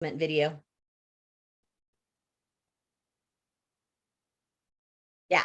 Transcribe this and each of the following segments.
video. Yeah.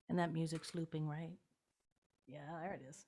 And that music's looping, right? Yeah, there it is.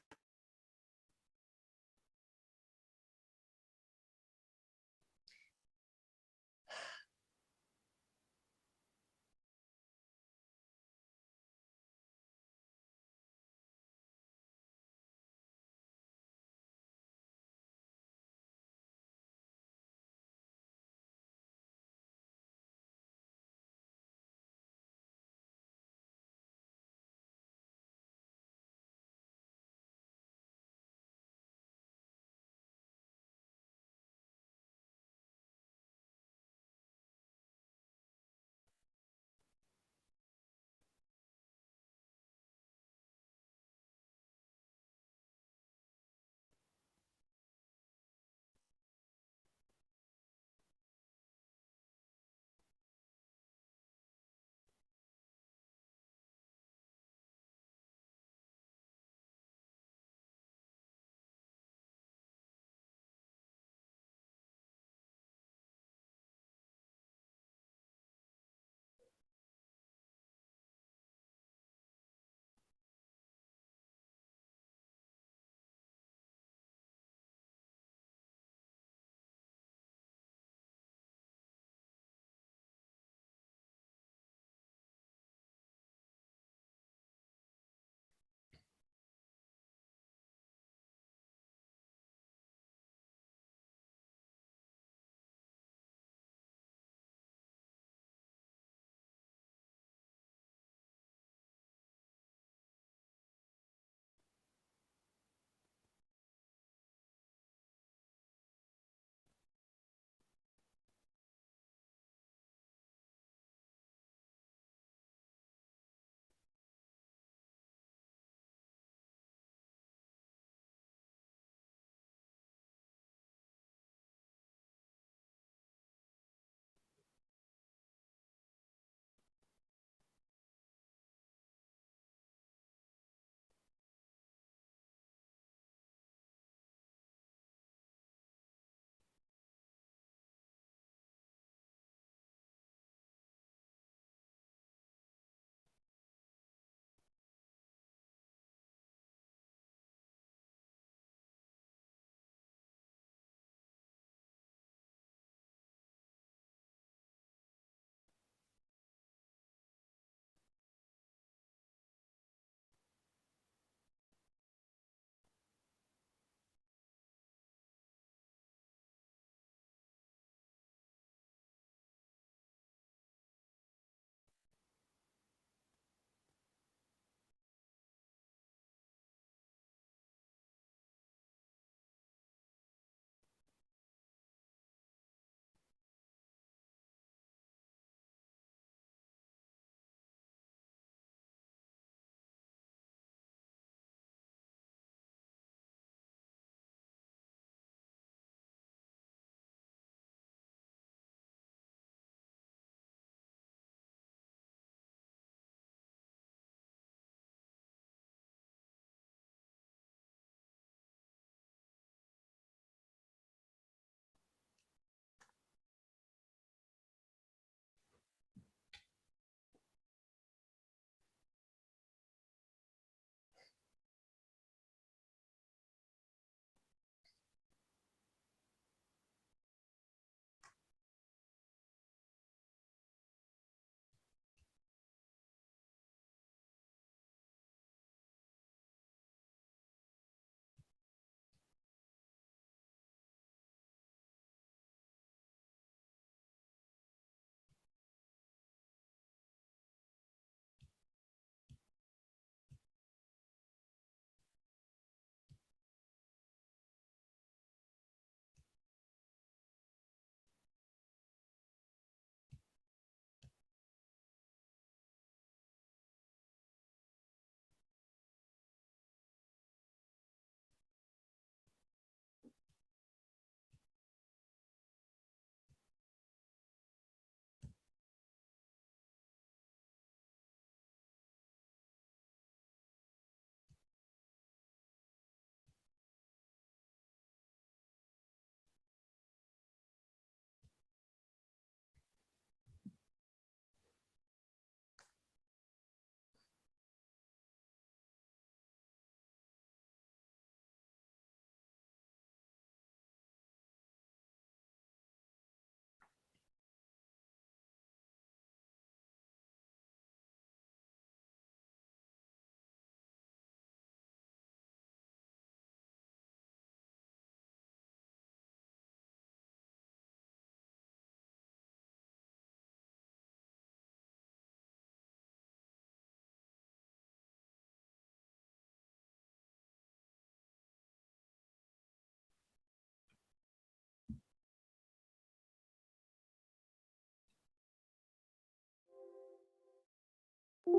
There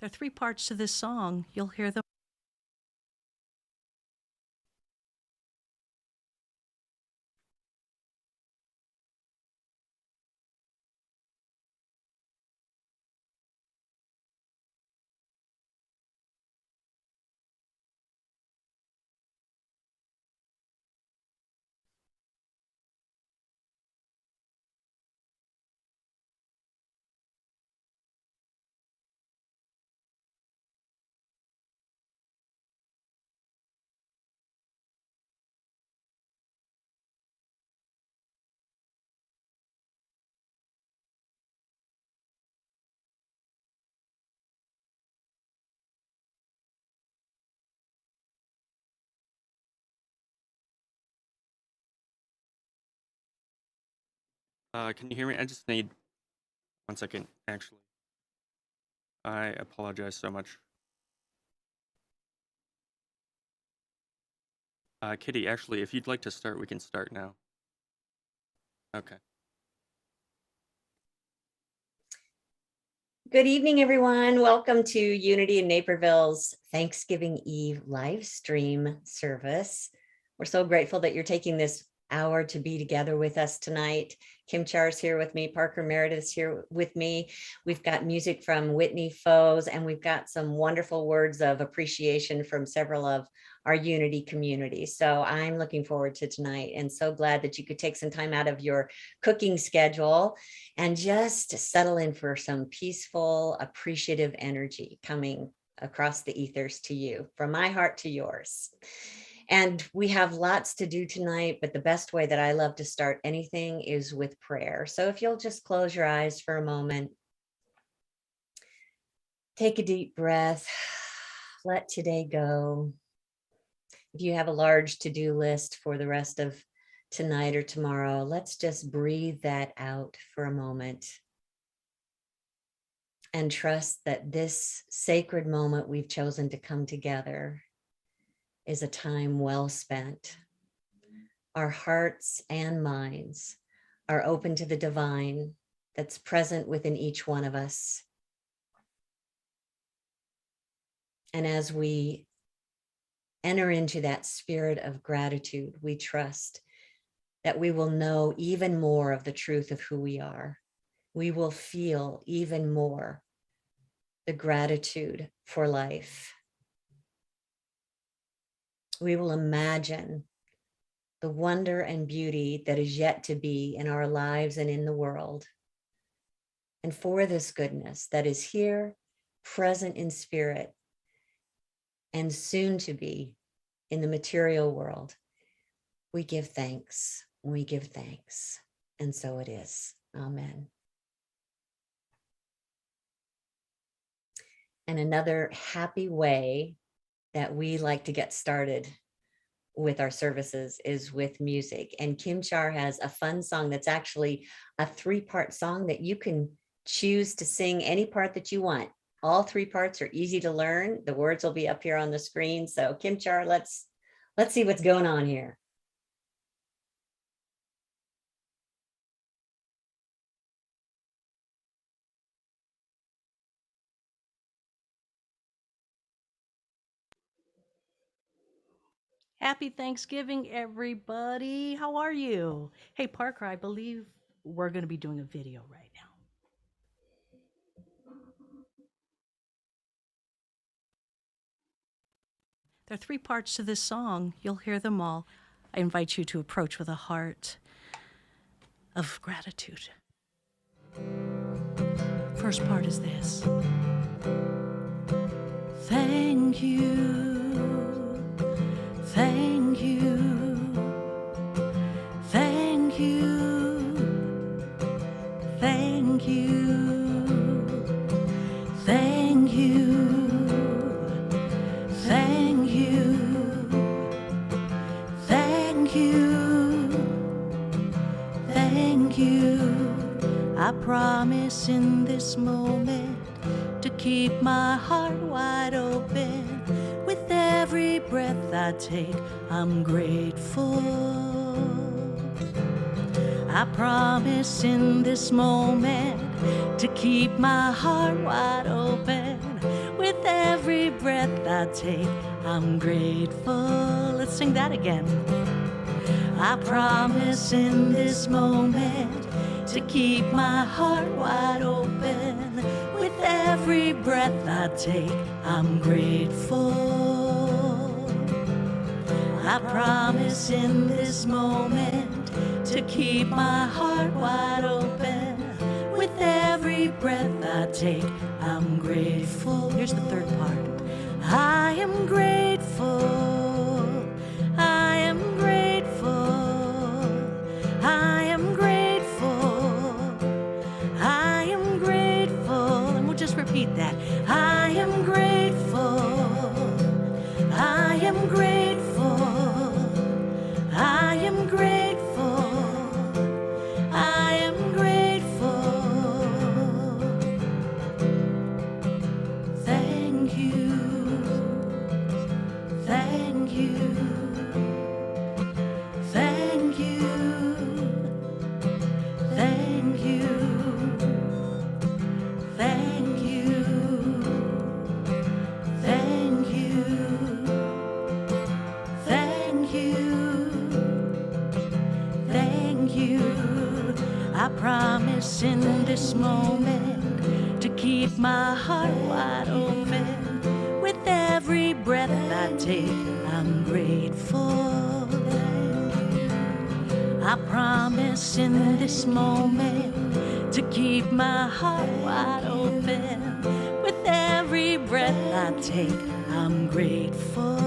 are three parts to this song. You'll hear them. Can you hear me? I just need 1 second, actually. I apologize so much. Kitty, actually, if you'd like to start, we can start now. Okay. Good evening, everyone. Welcome to Unity in Naperville's Thanksgiving Eve live stream service. We're so grateful that you're taking this hour to be together with us tonight. Kim Char's here with me, Parker Meredith's here with me. We've got music from Whitney Foes, and we've got some wonderful words of appreciation from several of our Unity community. So I'm looking forward to tonight and so glad that you could take some time out of your cooking schedule and just settle in for some peaceful, appreciative energy coming across the ethers to you, from my heart to yours. And we have lots to do tonight, but the best way that I love to start anything is with prayer. So if you'll just close your eyes for a moment, take a deep breath, let today go. If you have a large to-do list for the rest of tonight or tomorrow, let's just breathe that out for a moment and trust that this sacred moment we've chosen to come together is a time well spent. Our hearts and minds are open to the divine that's present within each one of us. And as we enter into that spirit of gratitude, we trust that we will know even more of the truth of who we are. We will feel even more the gratitude for life. We will imagine the wonder and beauty that is yet to be in our lives and in the world. And for this goodness that is here, present in spirit, and soon to be in the material world, we give thanks. We give thanks. And so it is. Amen. And another happy way that we like to get started with our services is with music. And Kim Char has a fun song that's actually a 3-part song that you can choose to sing any part that you want. All 3 parts are easy to learn. The words will be up here on the screen. So Kim Char, let's see what's going on here. Happy Thanksgiving, everybody. How are you? Hey, Parker, I believe we're going to be doing a video right now. There are 3 parts to this song. You'll hear them all. I invite you to approach with a heart of gratitude. First part is this. Thank you. Thank you. Thank you. Thank you. Thank you. Thank you. Thank you. Thank you. I promise in this moment to keep my heart wide open. With every breath I take, I'm grateful. I promise in this moment to keep my heart wide open. With every breath I take, I'm grateful. Let's sing that again. I promise in this moment to keep my heart wide open. With every breath I take, I'm grateful. I promise in this moment to keep my heart wide open. With every breath I take, I'm grateful. Here's the 3rd part. I am grateful. I am grateful. I am grateful. I am grateful. And we'll just repeat that. I am grateful. I am grateful. I am grateful. I am grateful. Thank you. Thank you. Thank you. Thank you. Thank you. this moment to keep my heart wide open. With every breath I take, I'm grateful. I promise in this moment to keep my heart wide open. With every breath I take, I'm grateful.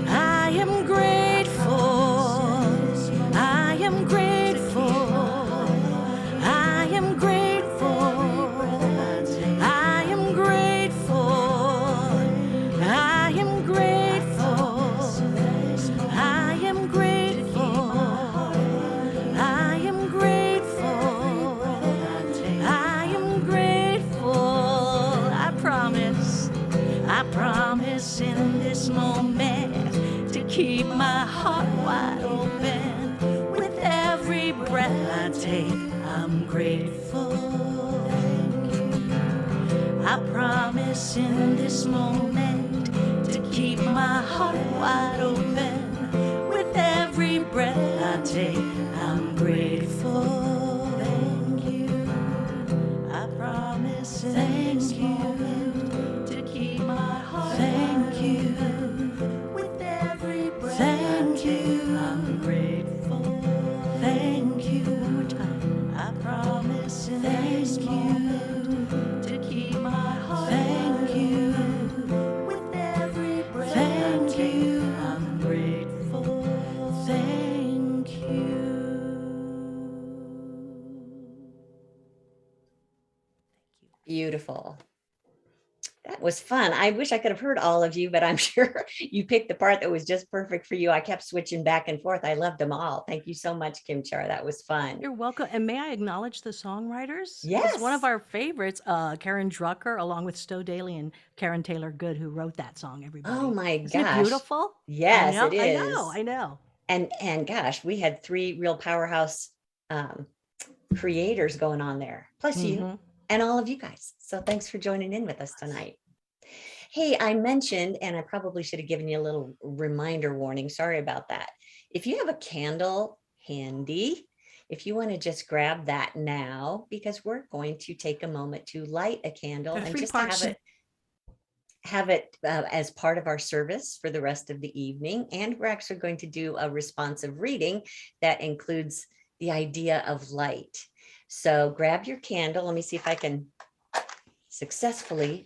I am grateful. I am grateful. I am grateful. I am grateful. I am grateful. I am grateful. I am grateful. I am grateful. I promise in this moment to keep my heart wide open. With every breath I take, I'm grateful. I promise in this moment to keep my heart wide open. With every breath I take, I'm grateful. Thank you. I promise in this moment to keep my heart. Thank you. With every breath I take, I'm grateful. Thank you. One more time. I promise in this moment to keep my heart. Thank you. With every breath I take, I'm grateful. Thank you. Beautiful. That was fun. I wish I could have heard all of you, but I'm sure you picked the part that was just perfect for you. I kept switching back and forth. I loved them all. Thank you so much, Kim Char. That was fun. You're welcome. And may I acknowledge the songwriters? Yes. It's one of our favorites, Karen Drucker, along with Stowe Daly and Karen Taylor Good, who wrote that song, everybody. Oh my Isn't it gosh. beautiful? Yes, I know, it is. I know. And gosh, we had 3 real powerhouse creators going on there, plus you and all of you guys. So thanks for joining in with us tonight. Hey, I mentioned, and I probably should have given you a little reminder warning. Sorry about that. If you have a candle handy, if you want to just grab that now, because we're going to take a moment to light a candle and just have it as part of our service for the rest of the evening. And we're actually going to do a responsive reading that includes the idea of light. So grab your candle. Let me see if I can successfully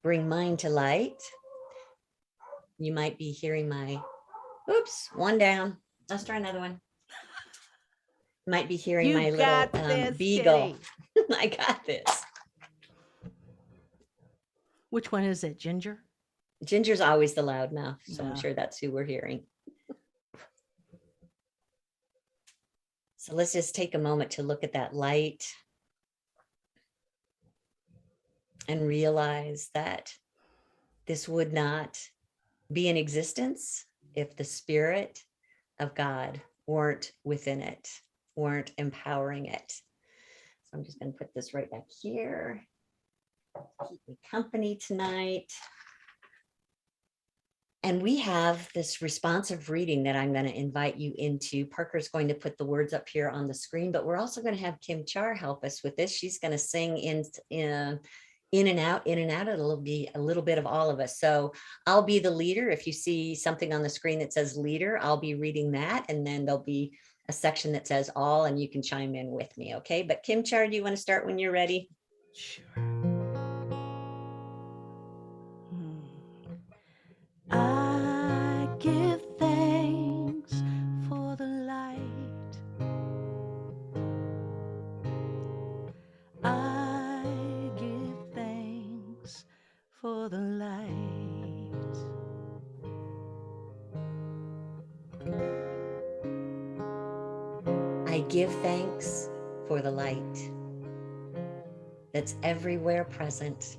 bring mine to light. You might be hearing my, oops, one down. Let's try another one. Might be hearing my little beagle. I got this. Which one is it, Ginger? Ginger's always the loudmouth, so I'm sure that's who we're hearing. So let's just take a moment to look at that light and realize that this would not be in existence if the Spirit of God weren't within it, weren't empowering it. So I'm just going to put this right back here. Keep me company tonight. And we have this responsive reading that I'm going to invite you into. Parker's going to put the words up here on the screen, but we're also going to have Kim Char help us with this. She's going to sing in and out, in and out. It'll be a little bit of all of us. So I'll be the leader. If you see something on the screen that says leader, I'll be reading that. And then there'll be a section that says all, and you can chime in with me. Okay. But Kim Char, do you want to start when you're ready? Sure. I give thanks for the light. I give thanks for the light. I give thanks for the light that's everywhere present.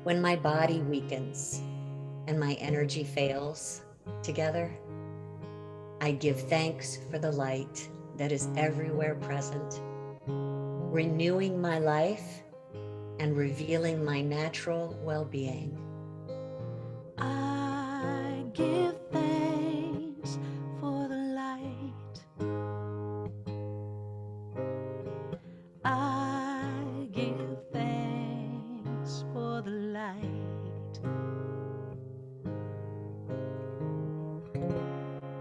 When my body weakens and my energy fails together, I give thanks for the light that is everywhere present, renewing my life and revealing my natural well-being. I give thanks for the light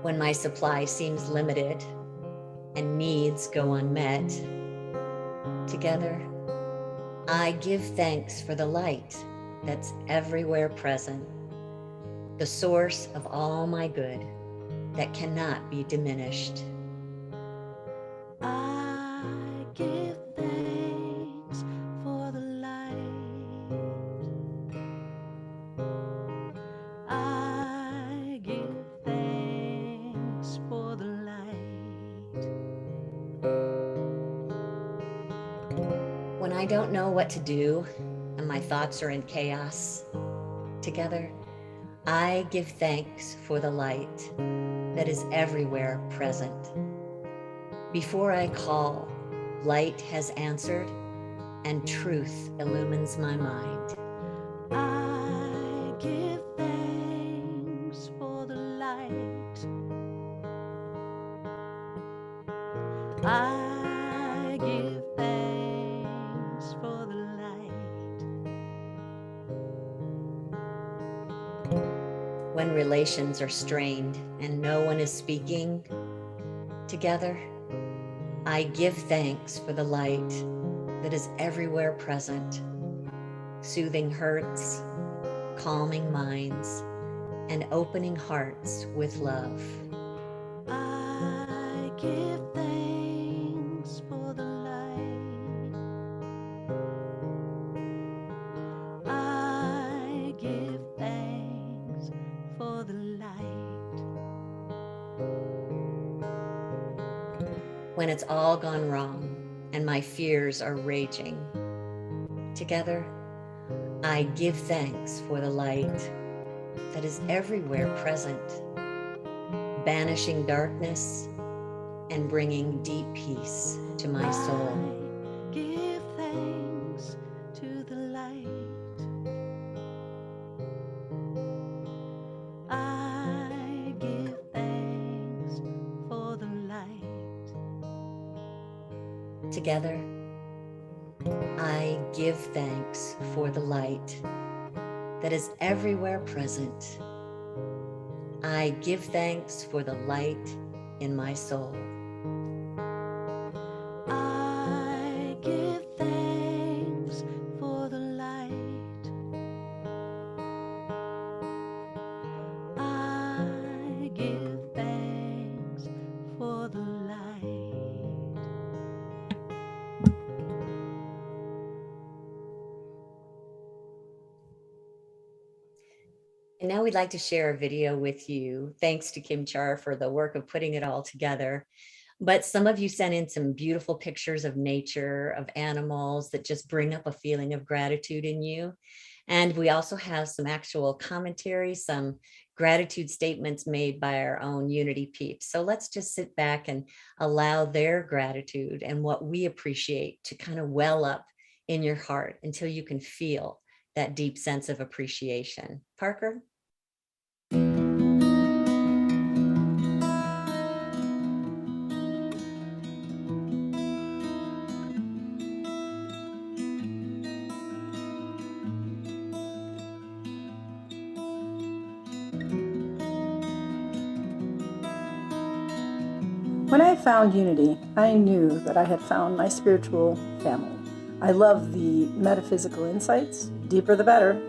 when my supply seems limited and needs go unmet. Together, I give thanks for the light that's everywhere present, the source of all my good that cannot be diminished. I give thanks for the light. I give thanks for the light. When I don't know what to do and my thoughts are in chaos, together, I give thanks for the light that is everywhere present. Before I call, light has answered and truth illumines my mind. I give thanks for the light. I give thanks for the light. When relations are strained and no one is speaking, together, I give thanks for the light that is everywhere present, soothing hurts, calming minds, and opening hearts with love. I give thanks for the light. I give thanks for the light. When it's all gone wrong and my fears are raging, together, I give thanks for the light that is everywhere present, banishing darkness and bringing deep peace to my soul. I give thanks to the light. I give thanks for the light. Together, I give thanks for the light that is everywhere present. I give thanks for the light in my soul. I give thanks for the light. I give thanks for the light. And now we'd like to share a video with you. Thanks to Kim Char for the work of putting it all together. But some of you sent in some beautiful pictures of nature, of animals that just bring up a feeling of gratitude in you. And we also have some actual commentary, some gratitude statements made by our own Unity peeps. So let's just sit back and allow their gratitude and what we appreciate to kind of well up in your heart until you can feel that deep sense of appreciation. Parker? When I found Unity, I knew that I had found my spiritual family. I love the metaphysical insights, deeper the better,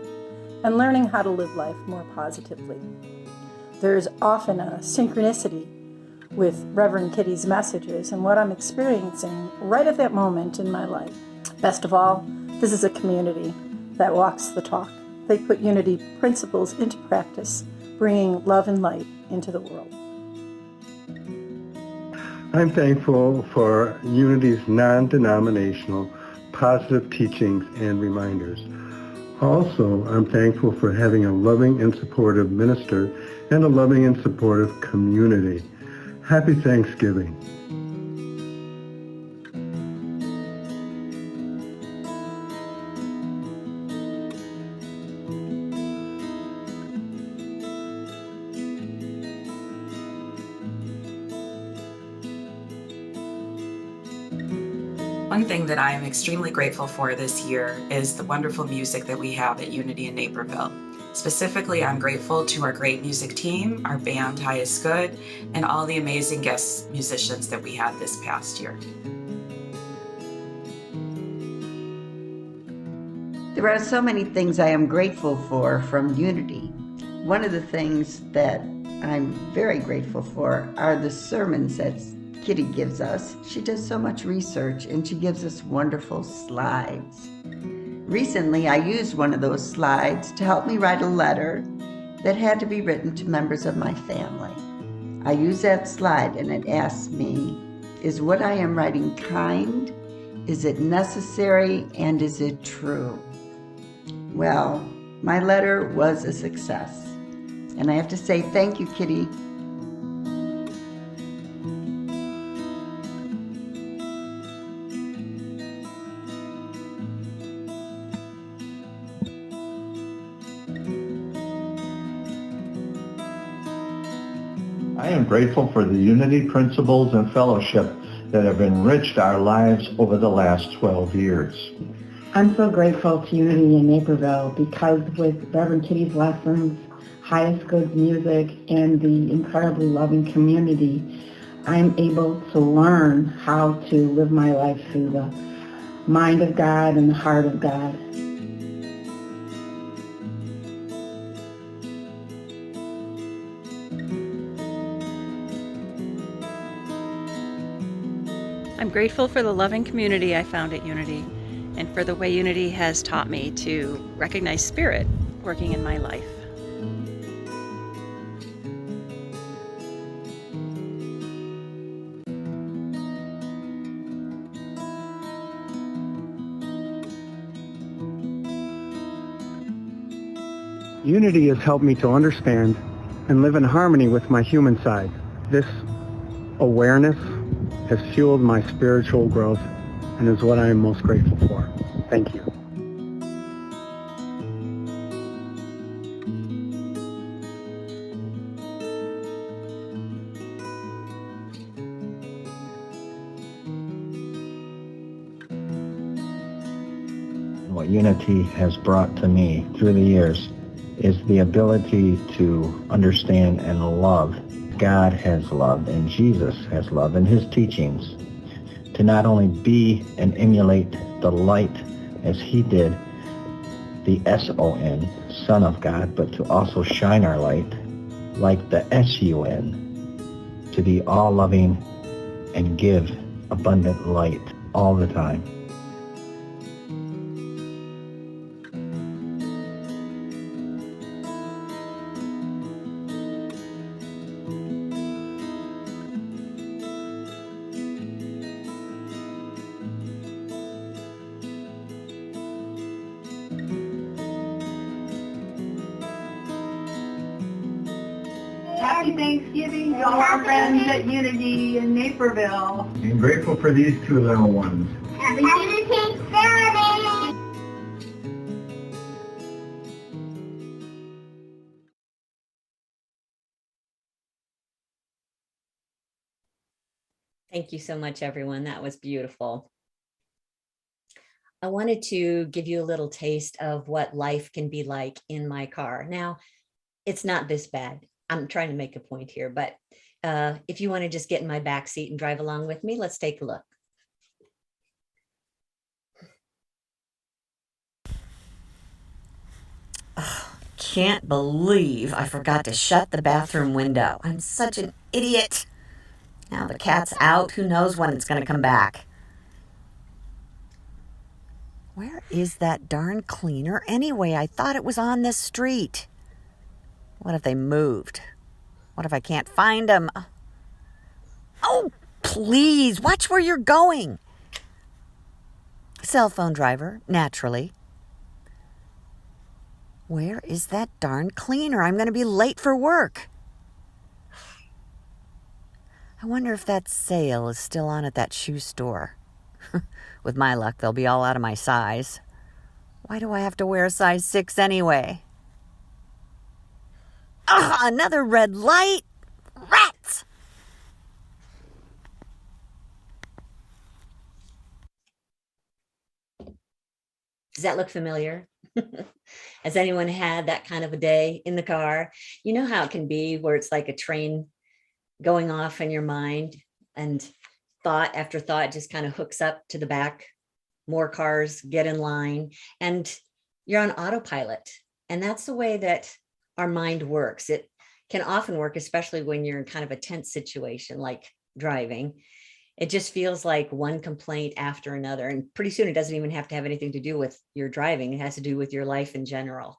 and learning how to live life more positively. There's often a synchronicity with Reverend Kitty's messages and what I'm experiencing right at that moment in my life. Best of all, this is a community that walks the talk. They put Unity principles into practice, bringing love and light into the world. I'm thankful for Unity's non-denominational positive teachings and reminders. Also, I'm thankful for having a loving and supportive minister and a loving and supportive community. Happy Thanksgiving. One thing that I am extremely grateful for this year is the wonderful music that we have at Unity in Naperville. Specifically, I'm grateful to our great music team, our band High is Good, and all the amazing guest musicians that we had this past year. There are so many things I am grateful for from Unity. One of the things that I'm very grateful for are the sermons that Kitty gives us. She does so much research and she gives us wonderful slides. Recently, I used one of those slides to help me write a letter that had to be written to members of my family. I used that slide and it asked me, is what I am writing kind? Is it necessary? And is it true? Well, my letter was a success. And I have to say thank you, Kitty. I am grateful for the unity principles and fellowship that have enriched our lives over the last 12 years. I'm so grateful to Unity in Naperville because with Reverend Kitty's lessons, Highest Goods music, and the incredibly loving community, I'm able to learn how to live my life through the mind of God and the heart of God. I'm grateful for the loving community I found at Unity and for the way Unity has taught me to recognize spirit working in my life. Unity has helped me to understand and live in harmony with my human side. This awareness has fueled my spiritual growth and is what I am most grateful for. Thank you. What Unity has brought to me through the years is the ability to understand and love. God has love and Jesus has love in his teachings. To not only be and emulate the light as he did, the S-O-N, Son of God, but to also shine our light like the S-U-N, to be all-loving and give abundant light all the time. Happy Thanksgiving to all our friends at Unity in Naperville. I'm grateful for these two little ones. Happy Thanksgiving! Thank you so much, everyone. That was beautiful. I wanted to give you a little taste of what life can be like in my car. Now, it's not this bad. I'm trying to make a point here, but if you want to just get in my back seat and drive along with me, let's take a look. Can't believe I forgot to shut the bathroom window. I'm such an idiot. Now the cat's out. Who knows when it's going to come back? Where is that darn cleaner anyway? I thought it was on this street. What if they moved? What if I can't find them? Oh, please, watch where you're going. Cell phone driver, naturally. Where is that darn cleaner? I'm going to be late for work. I wonder if that sale is still on at that shoe store. With my luck, they'll be all out of my size. Why do I have to wear a size 6 anyway? Ugh, another red light! Rats! Does that look familiar? Has anyone had that kind of a day in the car? You know how it can be where it's like a train going off in your mind and thought after thought just kind of hooks up to the back. More cars get in line and you're on autopilot. And that's the way that our mind works. It can often work, especially when you're in kind of a tense situation like driving. It just feels like one complaint after another. And pretty soon it doesn't even have to have anything to do with your driving. It has to do with your life in general.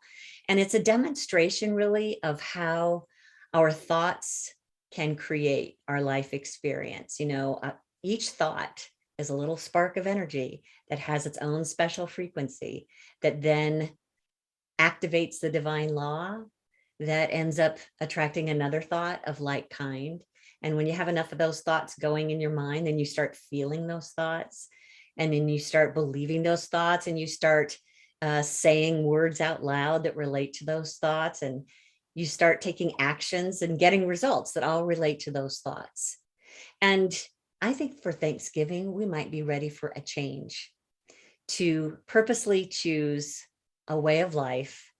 And it's a demonstration really of how our thoughts can create our life experience. Each thought is a little spark of energy that has its own special frequency that then activates the divine law that ends up attracting another thought of like kind. And when you have enough of those thoughts going in your mind, then you start feeling those thoughts, and then you start believing those thoughts, and you start saying words out loud that relate to those thoughts, and you start taking actions and getting results that all relate to those thoughts. And I think for Thanksgiving, we might be ready for a change, to purposely choose a way of life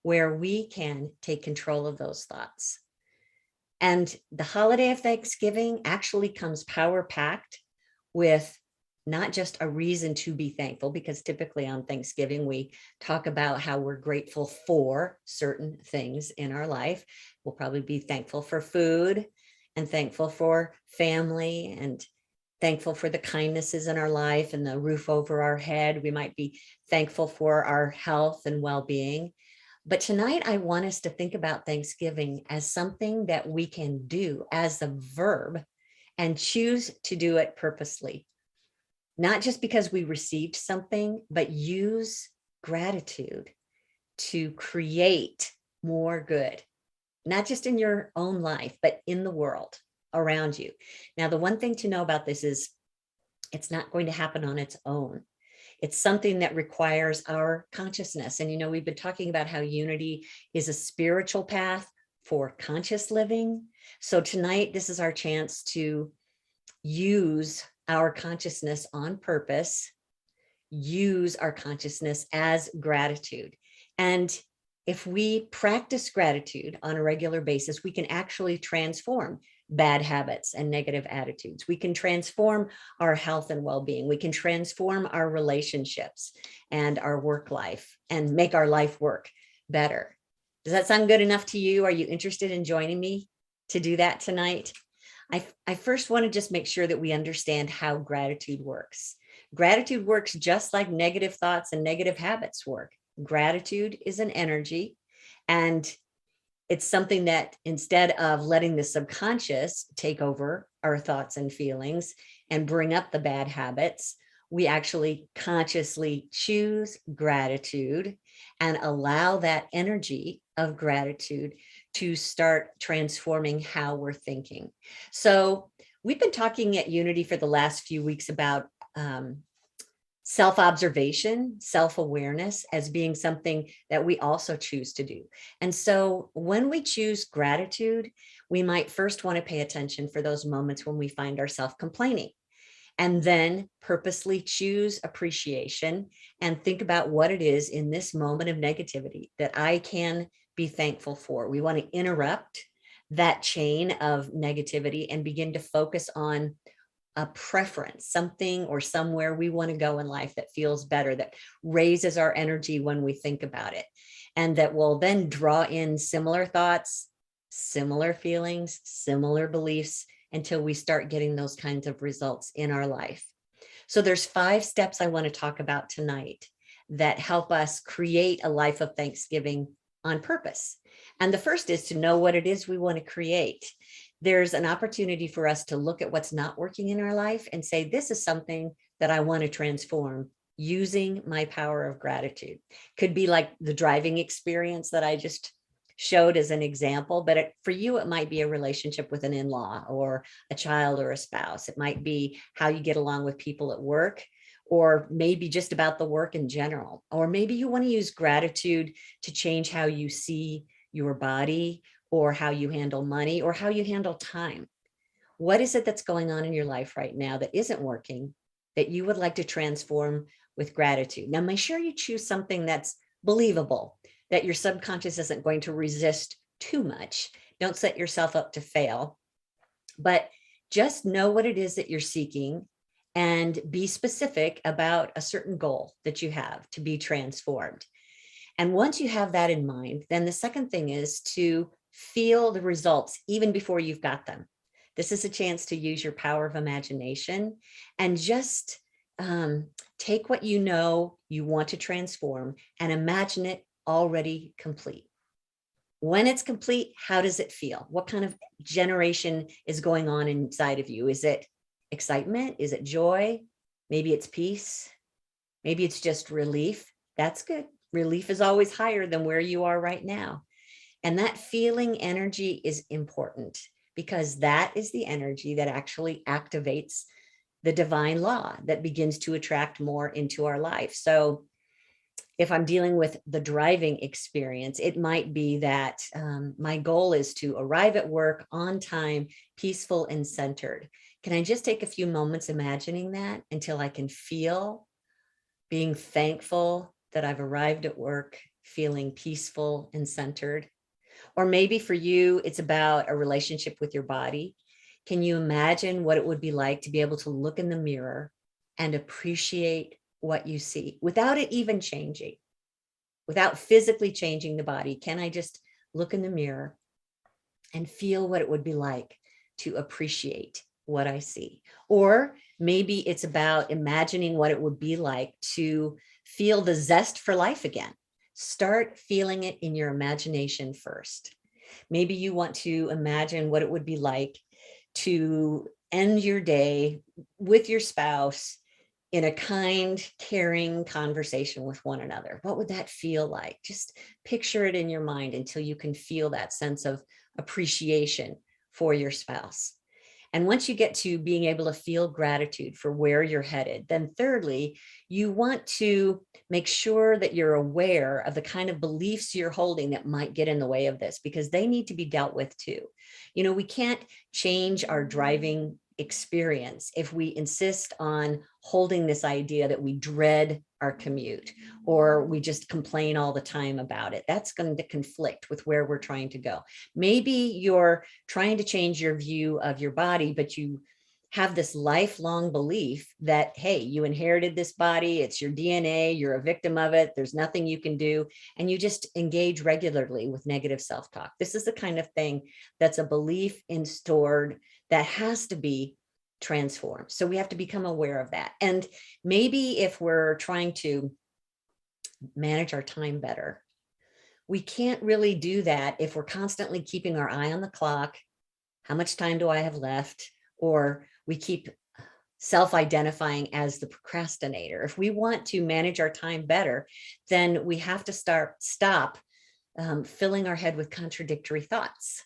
where we can take control of those thoughts. And the holiday of Thanksgiving actually comes power packed with not just a reason to be thankful, because typically on Thanksgiving, we talk about how we're grateful for certain things in our life. We'll probably be thankful for food and thankful for family and thankful for the kindnesses in our life and the roof over our head. We might be thankful for our health and well-being. But tonight, I want us to think about Thanksgiving as something that we can do as a verb and choose to do it purposely. Not just because we received something, but use gratitude to create more good, not just in your own life, but in the world around you. Now, the one thing to know about this is it's not going to happen on its own. It's something that requires our consciousness. And, we've been talking about how unity is a spiritual path for conscious living. So tonight, this is our chance to use our consciousness on purpose, use our consciousness as gratitude. And if we practice gratitude on a regular basis, we can actually transform bad habits and negative attitudes. We can transform our health and well-being. We can transform our relationships and our work life and make our life work better. Does that sound good enough to you? Are you interested in joining me to do that tonight? I first want to just make sure that we understand how gratitude works. Gratitude works just like negative thoughts and negative habits work. Gratitude is an energy, and it's something that instead of letting the subconscious take over our thoughts and feelings and bring up the bad habits, we actually consciously choose gratitude and allow that energy of gratitude to start transforming how we're thinking. So we've been talking at Unity for the last few weeks about self-observation, self-awareness as being something that we also choose to do. And so when we choose gratitude, we might first want to pay attention for those moments when we find ourselves complaining, and then purposely choose appreciation and think about what it is in this moment of negativity that I can be thankful for. We want to interrupt that chain of negativity and begin to focus on a preference, something or somewhere we want to go in life that feels better, that raises our energy when we think about it, and that will then draw in similar thoughts, similar feelings, similar beliefs, until we start getting those kinds of results in our life. So there's 5 steps I want to talk about tonight that help us create a life of Thanksgiving on purpose. And the first is to know what it is we want to create. There's an opportunity for us to look at what's not working in our life and say, this is something that I want to transform using my power of gratitude. Could be like the driving experience that I just showed as an example, but for you, it might be a relationship with an in-law or a child or a spouse. It might be how you get along with people at work, or maybe just about the work in general. Or maybe you want to use gratitude to change how you see your body, or how you handle money, or how you handle time. What is it that's going on in your life right now that isn't working that you would like to transform with gratitude? Now, make sure you choose something that's believable, that your subconscious isn't going to resist too much. Don't set yourself up to fail, but just know what it is that you're seeking and be specific about a certain goal that you have to be transformed. And once you have that in mind, then the second thing is to feel the results even before you've got them. This is a chance to use your power of imagination and just take what you know you want to transform and imagine it already complete. When it's complete, how does it feel? What kind of generation is going on inside of you? Is it excitement? Is it joy? Maybe it's peace. Maybe it's just relief. That's good. Relief is always higher than where you are right now. And that feeling energy is important because that is the energy that actually activates the divine law that begins to attract more into our life. So if I'm dealing with the driving experience, it might be that my goal is to arrive at work on time, peaceful and centered. Can I just take a few moments imagining that until I can feel being thankful that I've arrived at work, feeling peaceful and centered? Or maybe for you, it's about a relationship with your body. Can you imagine what it would be like to be able to look in the mirror and appreciate what you see without it even changing, without physically changing the body? Can I just look in the mirror and feel what it would be like to appreciate what I see? Or maybe it's about imagining what it would be like to feel the zest for life again. Start feeling it in your imagination first. Maybe you want to imagine what it would be like to end your day with your spouse in a kind, caring conversation with one another. What would that feel like? Just picture it in your mind until you can feel that sense of appreciation for your spouse. And once you get to being able to feel gratitude for where you're headed, then thirdly, you want to make sure that you're aware of the kind of beliefs you're holding that might get in the way of this, because they need to be dealt with too. You know, we can't change our driving experience if we insist on holding this idea that we dread our commute or we just complain all the time about it. That's going to conflict with where we're trying to go. Maybe you're trying to change your view of your body, but you have this lifelong belief that, hey, you inherited this body, it's your DNA, you're a victim of it, there's nothing you can do, and you just engage regularly with negative self-talk. This is the kind of thing that's a belief instaured that has to be transformed. So we have to become aware of that. And maybe if we're trying to manage our time better, we can't really do that if we're constantly keeping our eye on the clock. How much time do I have left? Or we keep self-identifying as the procrastinator. If we want to manage our time better, then we have to stop filling our head with contradictory thoughts.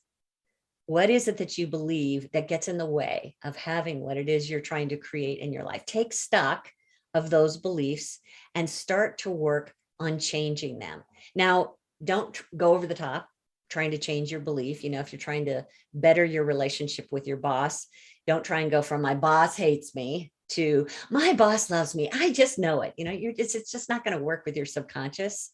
What is it that you believe that gets in the way of having what it is you're trying to create in your life? Take stock of those beliefs and start to work on changing them. Now, don't go over the top trying to change your belief. You know, if you're trying to better your relationship with your boss, don't try and go from my boss hates me to my boss loves me. I just know it. You know, it's just not going to work with your subconscious.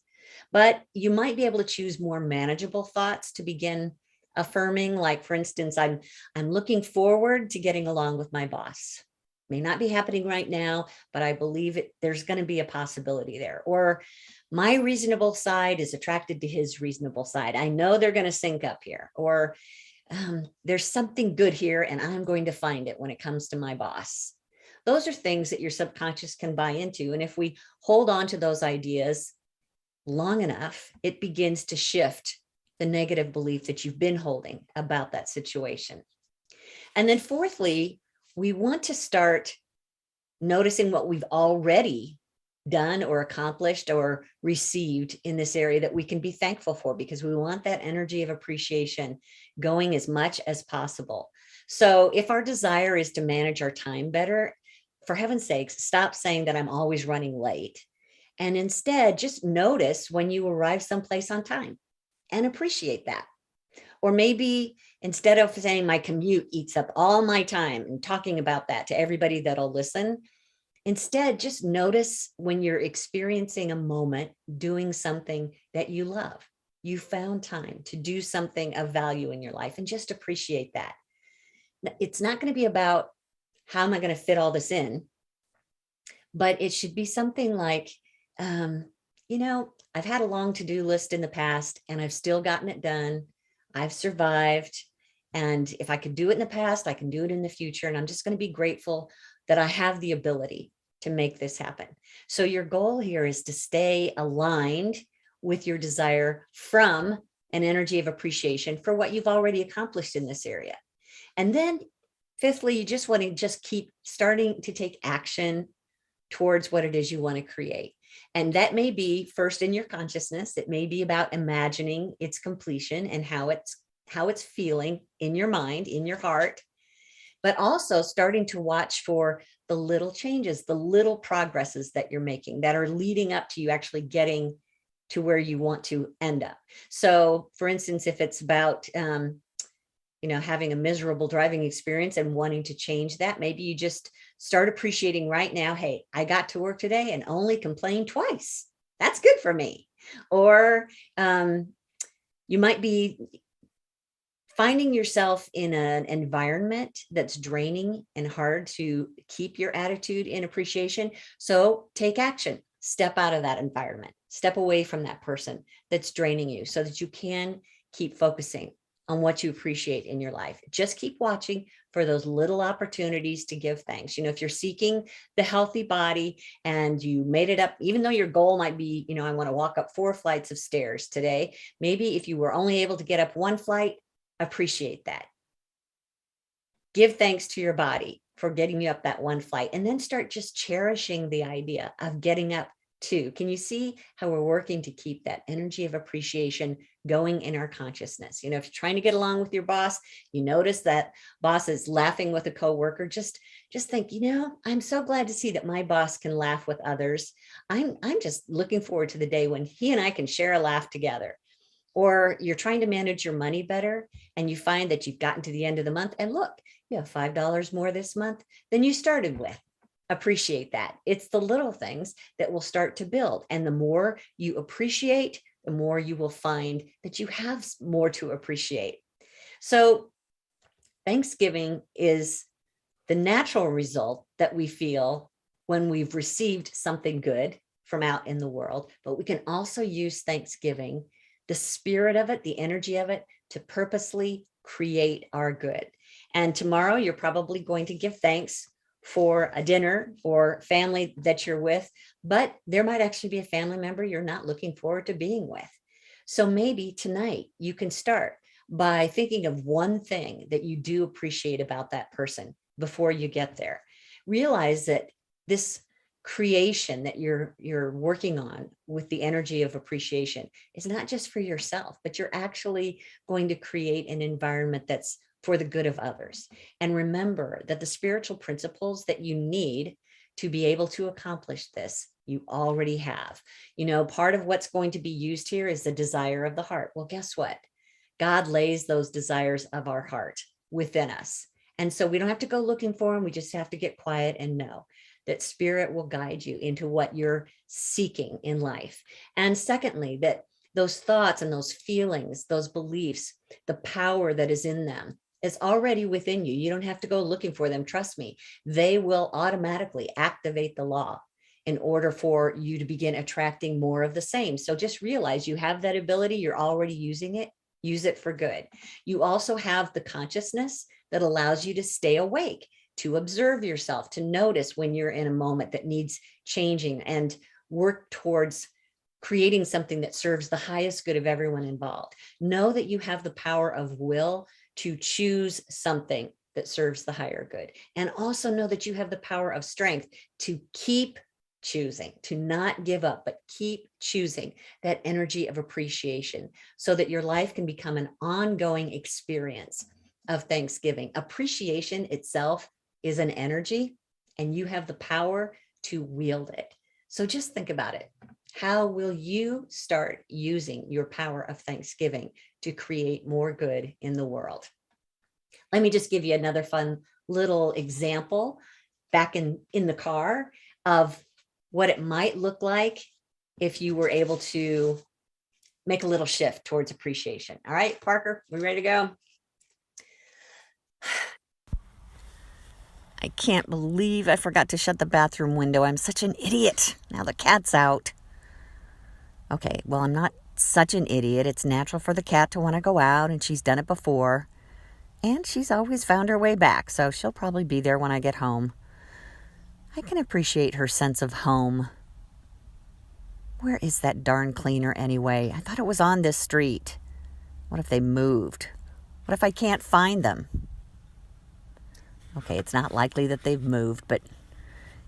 But you might be able to choose more manageable thoughts to begin affirming. Like, for instance, I'm looking forward to getting along with my boss. May not be happening right now, but I believe there's going to be a possibility there. Or my reasonable side is attracted to his reasonable side. I know they're going to sync up here. Or there's something good here and I'm going to find it when it comes to my boss. Those are things that your subconscious can buy into. And if we hold on to those ideas long enough, it begins to shift the negative belief that you've been holding about that situation. And then fourthly, we want to start noticing what we've already done or accomplished or received in this area that we can be thankful for, because we want that energy of appreciation going as much as possible. So if our desire is to manage our time better, for heaven's sakes, stop saying that I'm always running late. And instead, just notice when you arrive someplace on time and appreciate that. Or maybe instead of saying my commute eats up all my time and talking about that to everybody that'll listen, Instead, just notice when you're experiencing a moment doing something that you love. You found time to do something of value in your life, and just appreciate that. It's not going to be about how am I going to fit all this in, but it should be something like, um, I've had a long to-do list in the past and I've still gotten it done. I've survived. And if I could do it in the past, I can do it in the future. And I'm just going to be grateful that I have the ability to make this happen. So your goal here is to stay aligned with your desire from an energy of appreciation for what you've already accomplished in this area. And then fifthly, you just want to just keep starting to take action towards what it is you want to create. And that may be first in your consciousness. It may be about imagining its completion and how it's feeling in your mind, in your heart, but also starting to watch for the little changes, the little progresses that you're making that are leading up to you actually getting to where you want to end up. So for instance, if it's about, having a miserable driving experience and wanting to change that, maybe you just start appreciating right now, hey, I got to work today and only complained twice. That's good for me. Or you might be finding yourself in an environment that's draining and hard to keep your attitude in appreciation. So take action, step out of that environment, step away from that person that's draining you so that you can keep focusing on what you appreciate in your life. Just keep watching for those little opportunities to give thanks. If you're seeking the healthy body and you made it up, even though your goal might be, I want to walk up 4 flights of stairs today. Maybe if you were only able to get up 1 flight, appreciate that. Give thanks to your body for getting you up that 1 flight, and then start just cherishing the idea of getting up 2. Can you see how we're working to keep that energy of appreciation going in our consciousness? If you're trying to get along with your boss, you notice that boss is laughing with a coworker, just think, I'm so glad to see that my boss can laugh with others. I'm just looking forward to the day when he and I can share a laugh together. Or you're trying to manage your money better and you find that you've gotten to the end of the month and look, you have $5 more this month than you started with. Appreciate that. It's the little things that will start to build. And the more you appreciate, the more you will find that you have more to appreciate. So Thanksgiving is the natural result that we feel when we've received something good from out in the world, but we can also use Thanksgiving, the spirit of it, the energy of it, to purposely create our good. And tomorrow you're probably going to give thanks for a dinner or family that you're with, but there might actually be a family member you're not looking forward to being with. So maybe tonight you can start by thinking of one thing that you do appreciate about that person before you get there. Realize that this creation that you're working on with the energy of appreciation is not just for yourself, but you're actually going to create an environment that's for the good of others. And remember that the spiritual principles that you need to be able to accomplish this, you already have. Part of what's going to be used here is the desire of the heart. Well, guess what? God lays those desires of our heart within us. And so we don't have to go looking for them. We just have to get quiet and know that spirit will guide you into what you're seeking in life. And secondly, that those thoughts and those feelings, those beliefs, the power that is in them is already within you. You don't have to go looking for them. Trust me, they will automatically activate the law in order for you to begin attracting more of the same. So just realize you have that ability. You're already using it. Use it for good. You also have the consciousness that allows you to stay awake, to observe yourself, to notice when you're in a moment that needs changing and work towards creating something that serves the highest good of everyone involved. Know that you have the power of will to choose something that serves the higher good. And also know that you have the power of strength to keep choosing, to not give up, but keep choosing that energy of appreciation so that your life can become an ongoing experience of Thanksgiving. Appreciation itself is an energy, and you have the power to wield it. So just think about it. How will you start using your power of Thanksgiving to create more good in the world? Let me just give you another fun little example. Back in the car, of what it might look like if you were able to make a little shift towards appreciation. All right, Parker, we ready to go? I can't believe I forgot to shut the bathroom window. I'm such an idiot. Now the cat's out. Okay, well, I'm not such an idiot. It's natural for the cat to want to go out, and she's done it before. And she's always found her way back, so she'll probably be there when I get home. I can appreciate her sense of home. Where is that darn cleaner anyway? I thought it was on this street. What if they moved? What if I can't find them? Okay, it's not likely that they've moved, but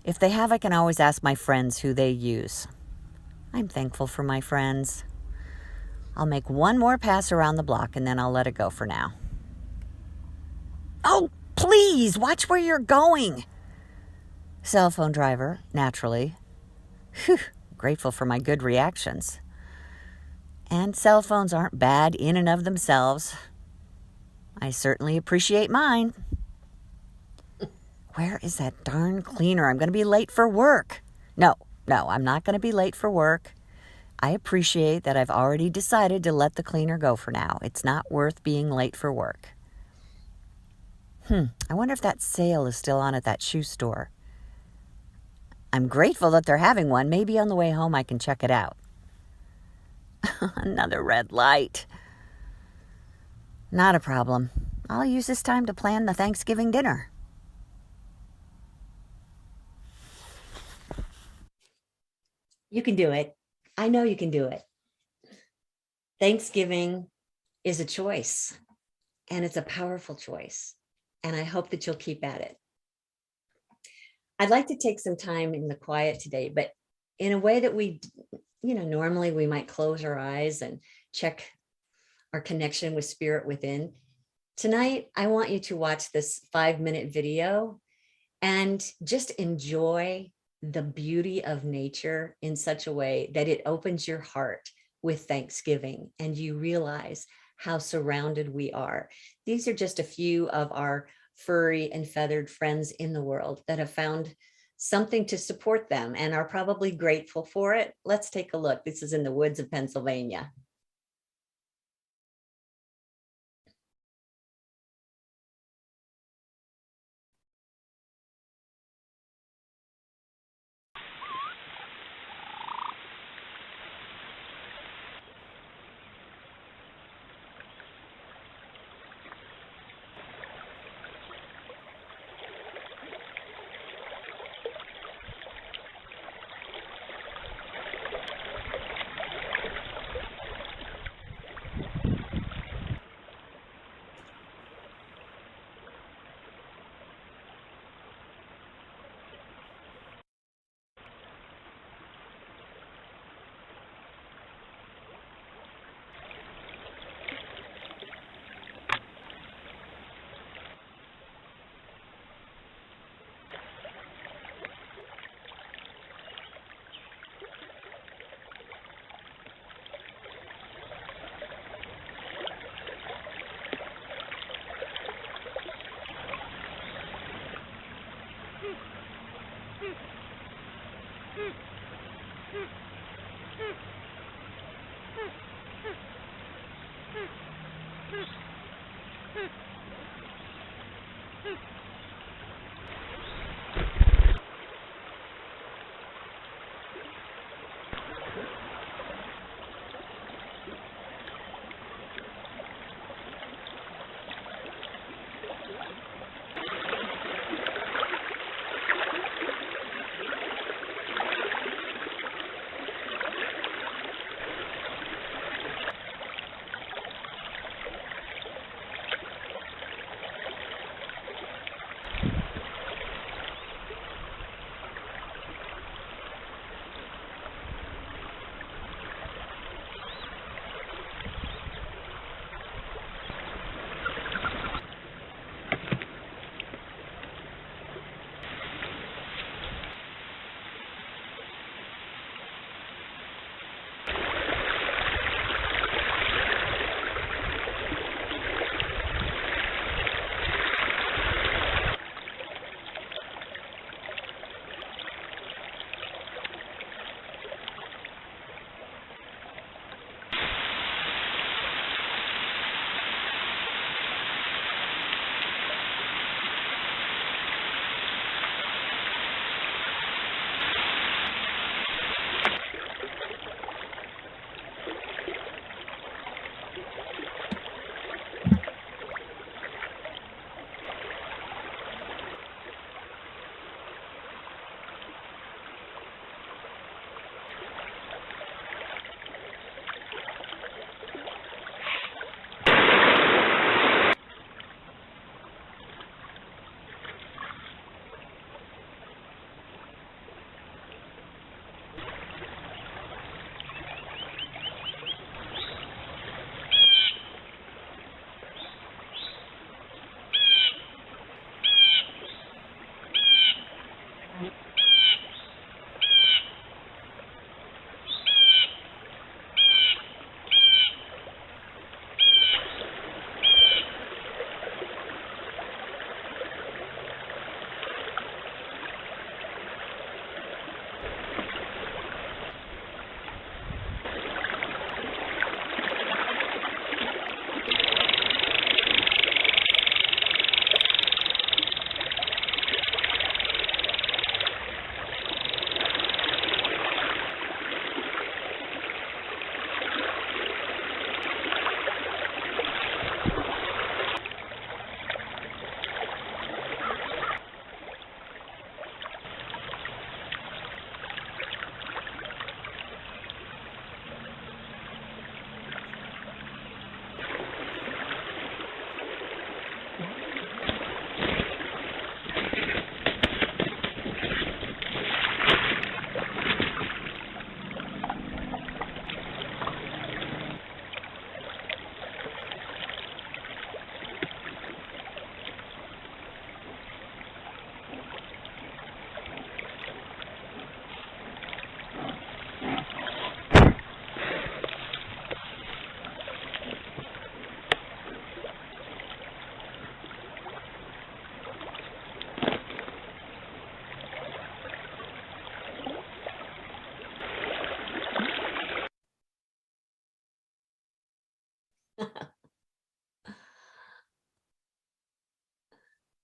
if they have, I can always ask my friends who they use. I'm thankful for my friends. I'll make one more pass around the block and then I'll let it go for now. Oh, please, watch where you're going. Cell phone driver, naturally. Whew, grateful for my good reactions. And cell phones aren't bad in and of themselves. I certainly appreciate mine. Where is that darn cleaner? I'm going to be late for work. No, I'm not going to be late for work. I appreciate that I've already decided to let the cleaner go for now. It's not worth being late for work. I wonder if that sale is still on at that shoe store. I'm grateful that they're having one. Maybe on the way home I can check it out. Another red light. Not a problem. I'll use this time to plan the Thanksgiving dinner. You can do it. I know you can do it. Thanksgiving is a choice, and it's a powerful choice. And I hope that you'll keep at it. I'd like to take some time in the quiet today, but in a way that we, normally we might close our eyes and check our connection with spirit within. Tonight, I want you to watch this 5-minute video and just enjoy the beauty of nature in such a way that it opens your heart with thanksgiving and you realize how surrounded we are. These are just a few of our furry and feathered friends in the world that have found something to support them and are probably grateful for it. Let's take a look. This is in the woods of Pennsylvania.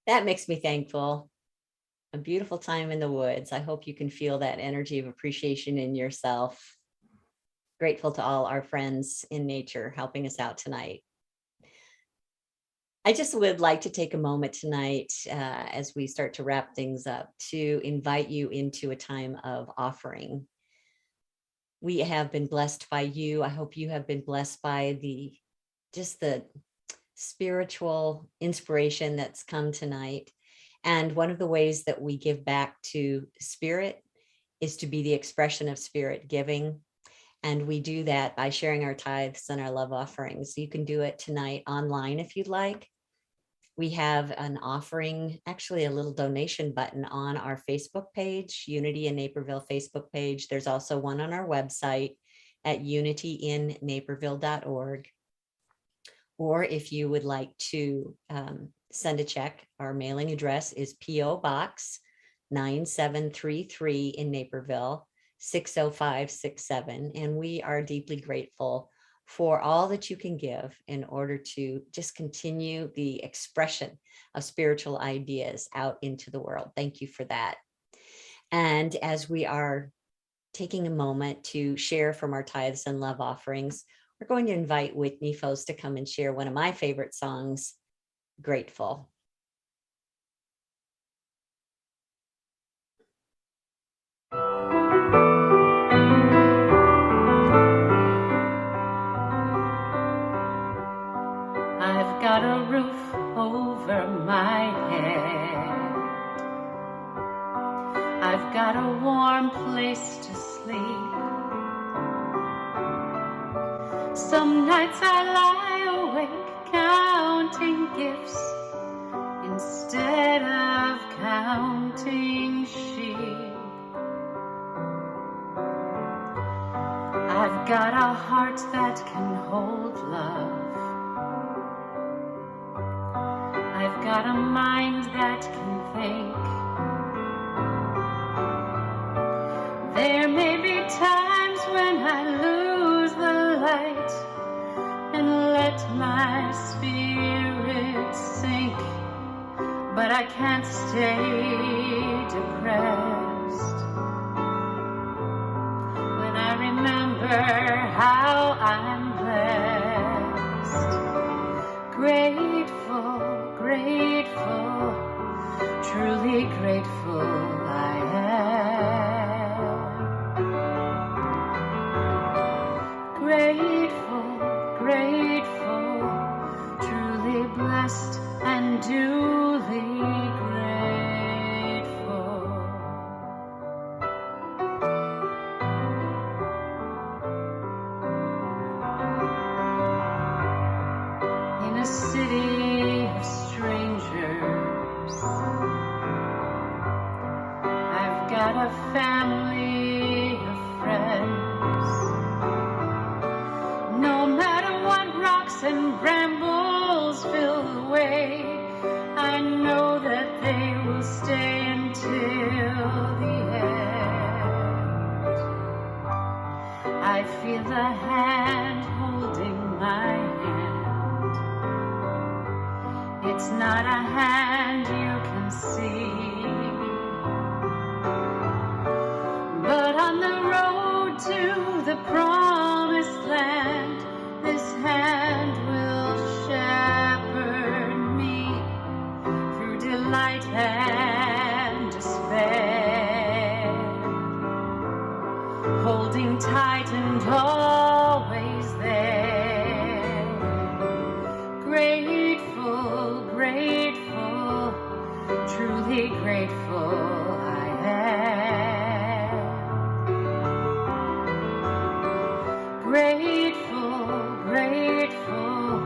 That makes me thankful. A beautiful time in the woods. I hope you can feel that energy of appreciation in yourself. Grateful to all our friends in nature helping us out tonight. I just would like to take a moment tonight as we start to wrap things up to invite you into a time of offering. We have been blessed by you. I hope you have been blessed by the spiritual inspiration that's come tonight. And one of the ways that we give back to spirit is to be the expression of spirit giving. And we do that by sharing our tithes and our love offerings. You can do it tonight online if you'd like. We have an offering, actually a little donation button on our Facebook page, Unity in Naperville Facebook page. There's also one on our website at unityinnaperville.org. Or if you would like to send a check, our mailing address is P.O. Box 9733 in Naperville, 60567. And we are deeply grateful for all that you can give in order to just continue the expression of spiritual ideas out into the world. Thank you for that. And as we are taking a moment to share from our tithes and love offerings, we're going to invite Whitney Foes to come and share one of my favorite songs, Grateful. I've got a roof over my head. I've got a warm place to sleep. Some nights I lie awake counting gifts instead of counting sheep. I've got a heart that can hold love. I've got a mind that can think. There may be times when I lose the light and let my spirit sink, but I can't stay depressed when I remember how I'm blessed. Grateful, grateful, truly grateful I am. Grateful, grateful, truly blessed and duly grateful. In a city of strangers, I've got a family of friends. No matter what rocks and brambles fill the way, I know that they will stay until the end. I feel the hand holding my hand. It's not a hand you can see, but on the road to the promised land, this hand will shepherd me through delight and despair, holding tight and always there. Grateful, grateful, truly grateful I am. Grateful, grateful,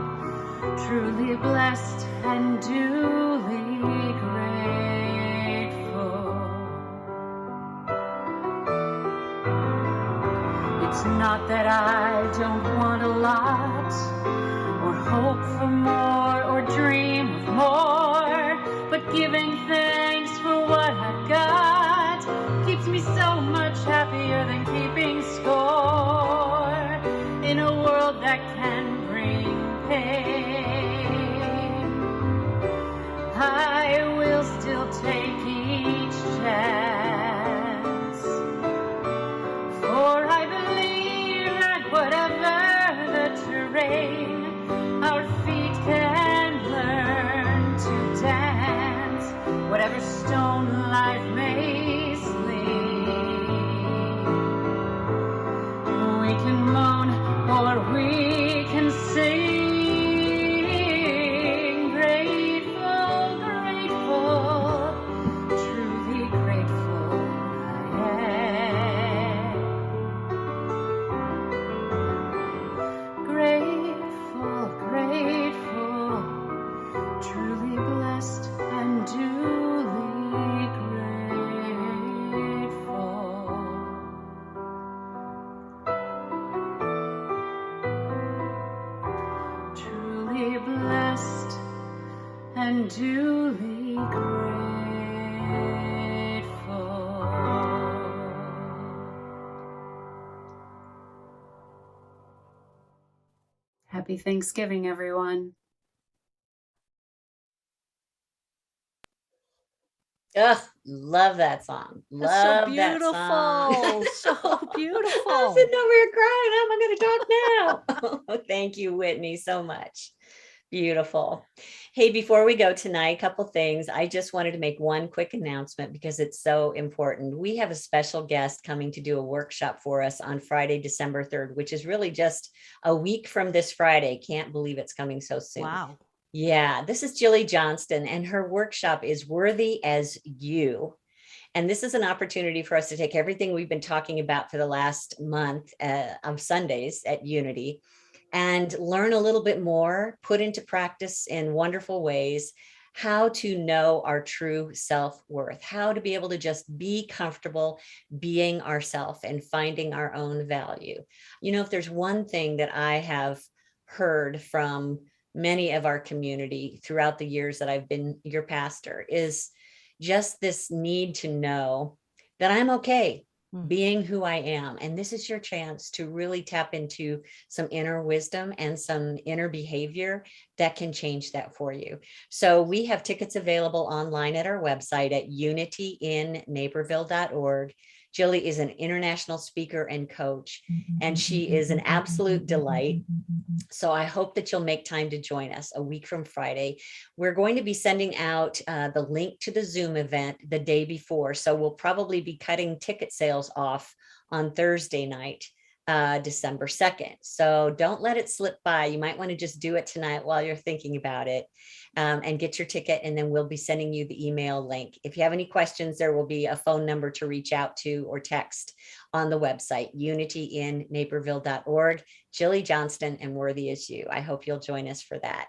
truly blessed and duly grateful. It's not that I don't want a lot, or hope for more, or dream of more, but giving thanks for what I've got keeps me so much happier than keeping score in a world that can bring pain. I We can moan or we can sing. Grateful, grateful, truly grateful I am. Grateful, grateful, truly blessed and duly grateful. Truly blessed and duly grateful. Happy Thanksgiving, everyone. Ugh, love that song. That's so Love that song. beautiful. So beautiful. I'm sitting over here crying. How am I going to talk now? Thank you, Whitney, so much. Beautiful. Hey, before we go tonight, a couple things. I just wanted to make one quick announcement because it's so important. We have a special guest coming to do a workshop for us on Friday, December 3rd, which is really just a week from this Friday. Can't believe it's coming so soon. Wow. Yeah, this is Jilly Johnston, and her workshop is Worthy as You. And this is an opportunity for us to take everything we've been talking about for the last month of Sundays at Unity and learn a little bit more, put into practice in wonderful ways, how to know our true self-worth, how to be able to just be comfortable being ourselves and finding our own value. You know, if there's one thing that I have heard from many of our community throughout the years that I've been your pastor is just this need to know that I'm okay being who I am. And this is your chance to really tap into some inner wisdom and some inner behavior that can change that for you. So we have tickets available online at our website at unityinnaperville.org. Jilly is an international speaker and coach, and she is an absolute delight. So I hope that you'll make time to join us a week from Friday. We're going to be sending out the link to the Zoom event the day before. So we'll probably be cutting ticket sales off on Thursday night, December 2nd. So don't let it slip by. You might want to just do it tonight while you're thinking about it. And get your ticket, and then we'll be sending you the email link. If you have any questions, there will be a phone number to reach out to or text on the website, unityinnaperville.org. Jilly Johnston and Worthy as You. I hope you'll join us for that.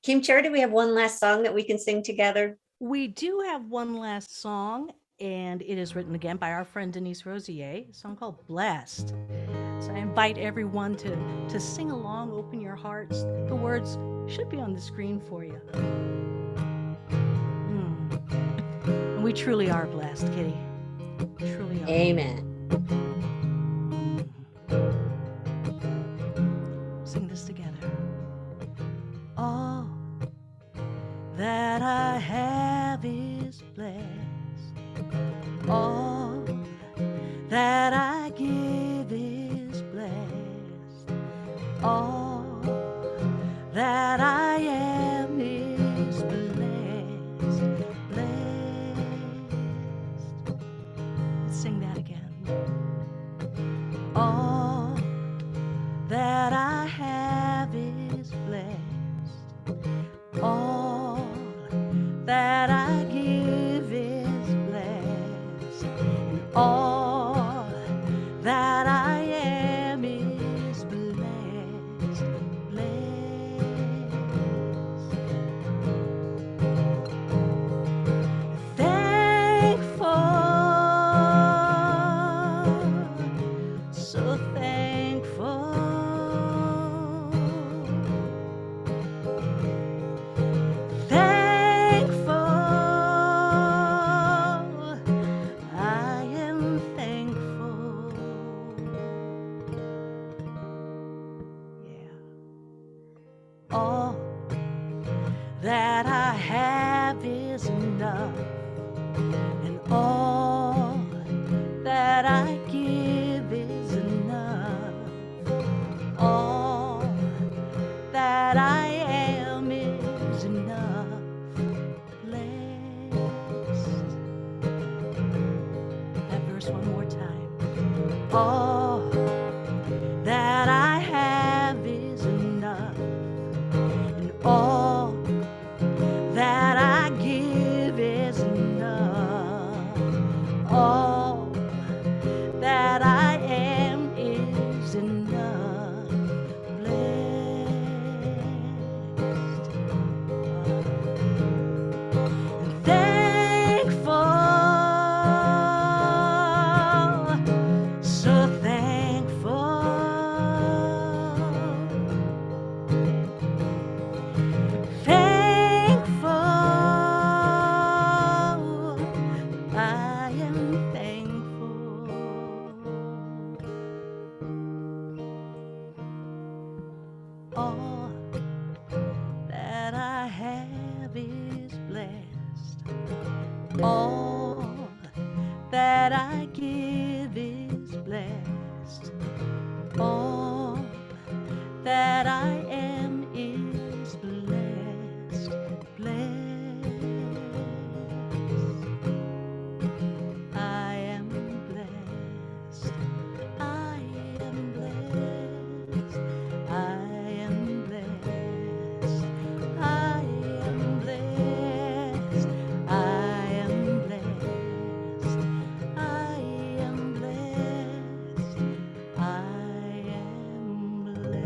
Kim Chair, do we have one last song that we can sing together? We do have one last song, and it is written again by our friend Denise Rosier, a song called Blessed. So I invite everyone to sing along, open your hearts. The words should be on the screen for you. And we truly are blessed, Kitty. Truly are. Amen. Sing this together. All that I have is blessed. All that I give is blessed. All that I am is blessed. Blessed. Let's sing that again. All that I have is blessed. All that I give is blessed. And all that I am is blessed. Blessed. Thankful. So thankful. Thankful. I am thankful. Yeah. All that I have is enough, and all that I give is enough. All that I am is enough. Blessed. That verse one more time. All that All that I give is blessed. All that I am is blessed, blessed. I am blessed. I am blessed. I am blessed. I am blessed. I am blessed. I am blessed. I am blessed.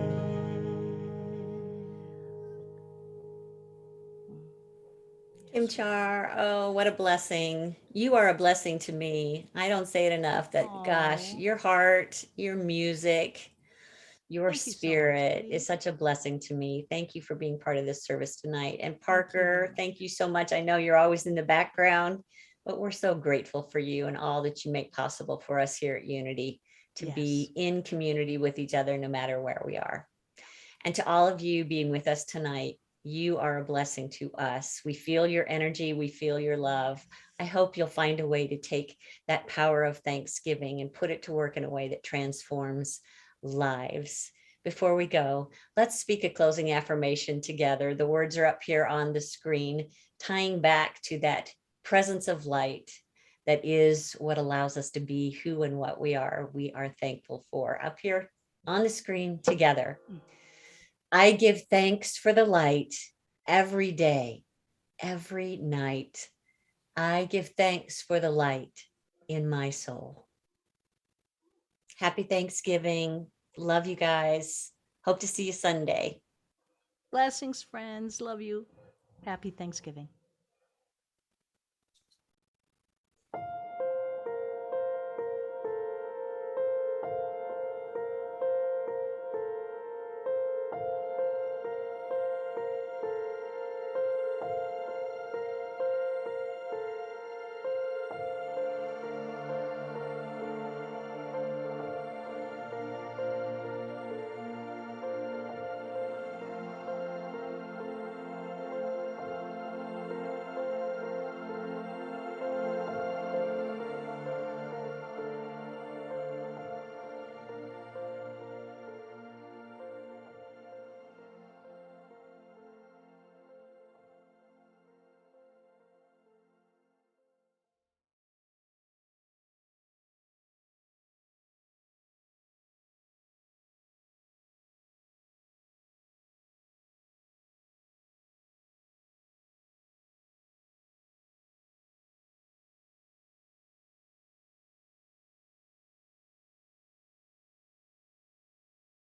Kim Char, oh, what a blessing. You are a blessing to me. I don't say it enough that, gosh, Aw. your heart, your music, your Thank you so much, spirit sweetie. is such a blessing to me. Thank you for being part of this service tonight. And Thank Parker, you. thank you so much. I know you're always in the background, but we're so grateful for you and all that you make possible for us here at Unity to Yes. be in community with each other no matter where we are. And to all of you being with us tonight, you are a blessing to us. We feel your energy. We feel your love. I hope you'll find a way to take that power of Thanksgiving and put it to work in a way that transforms lives. Before we go, let's speak a closing affirmation together. The words are up here on the screen, tying back to that presence of light that is what allows us to be who and what we are thankful for. Up here on the screen together. I give thanks for the light every day, every night. I give thanks for the light in my soul. Happy Thanksgiving. Love you guys. Hope to see you Sunday. Blessings, friends. Love you. Happy Thanksgiving.